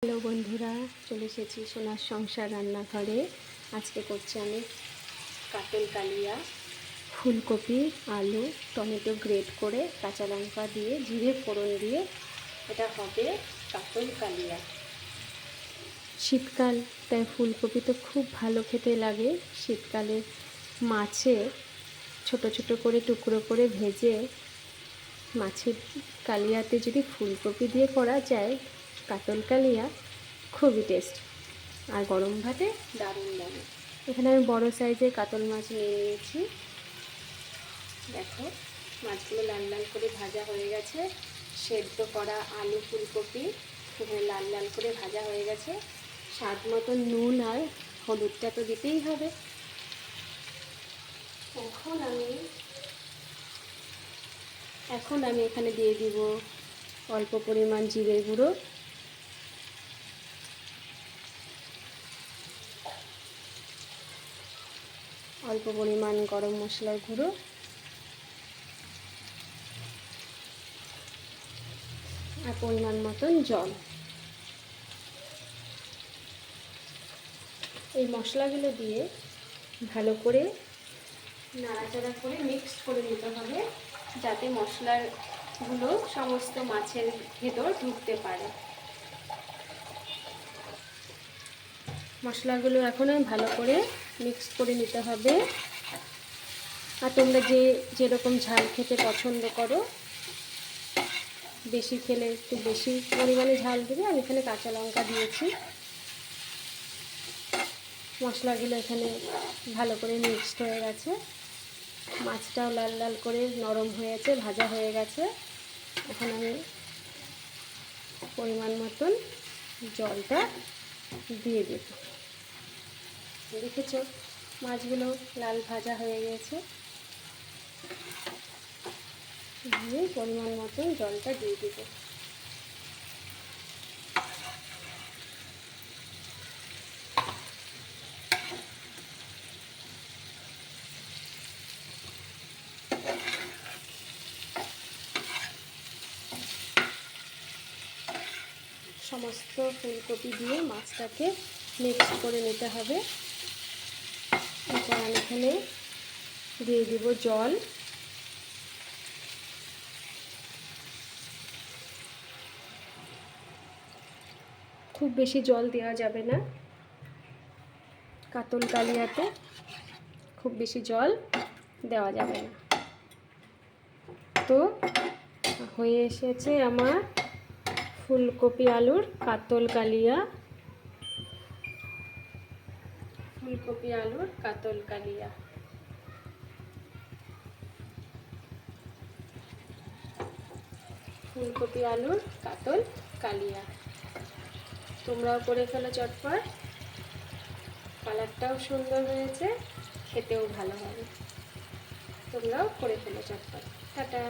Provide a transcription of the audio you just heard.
Hello বন্ধুরা, চলে এসেছি সোনার সংসার রান্নাঘরে। আজকে করছি আমি কাতল কালিয়া। ফুলকপি, আলু, টমেটো গ্রেট করে, কাঁচা লঙ্কা দিয়ে, জিরে ফোড়ন দিয়ে এটা হবে কাতল কালিয়া। শীতকাল, তাই ফুলকপি তো খুব ভালো খেতে লাগে। শীতকালে মাছে ছোট ছোট করে টুকরো করে ভেজে মাছের কালিয়াতে যদি ফুলকপি দিয়ে করা যায় কাতল কালিয়া, খুবই টেস্ট। আর গরম ভাতে দারুণ লাগে। এখানে আমি বড় সাইজের কাতল মাছ নিয়ে নিয়েছি। দেখো, মাছগুলো লাল লাল করে ভাজা হয়ে গেছে। সেদ্ধ করা আলু ফুলকপি এখানে লাল লাল করে ভাজা হয়ে গেছে। স্বাদ মতো নুন আর হলুদটা তো দিতেই হবে। এখন আমি এখানে দিয়ে দিব অল্প পরিমাণ জিরে গুঁড়ো, অল্প পরিমাণ গরম মশলার গুঁড়ো আর পরিমাণ মতন জল। এই মশলাগুলো দিয়ে ভালো করে নাড়াচাড়া করে মিক্সড করে নিতে হবে, যাতে মশলাগুলো সমস্ত মাছের ভেতর ঢুকতে পারে। মশলাগুলো এখন ভালো করে মিক্সড করে নিতে হবে। আর তোমরা যেরকম ঝাল খেতে পছন্দ করো, বেশি খেলে একটু বেশি পরিমাণে ঝাল দেবে। আমি এখানে কাঁচা লঙ্কা দিয়েছি। মশলাগুলো এখানে ভালো করে মিক্সড হয়ে গেছে। মাছটাও লাল লাল করে নরম হয়েছে, ভাজা হয়ে গেছে। এখন আমি পরিমাণ মতন জলটা দিয়ে দেব। দেখেছ, মাছগুলো লাল ভাজা হয়ে গেছে। দিয়ে পরিমাণ মতন জলটা দিয়ে দেব। সমস্ত ফুলকপি দিয়ে মাছটাকে মিক্স করে নিতে হবে। এরপর আমি এখানে দিয়ে দিব জল। খুব বেশি জল দেওয়া যাবে না, কাতল কালিয়াতে খুব বেশি জল দেওয়া যাবে না। তো হয়ে এসেছে আমার ফুলকপি আলুর কাতল কালিয়া। ফুলকপি আলুর কাতল কালিয়া। ফুলকপি আলুর কাতল কালিয়া তোমরাও করে ফেলো চটপট। কালারটাও সুন্দর হয়েছে, খেতেও ভালো হবে। তোমরাও করে ফেলো চটপট। টাটা।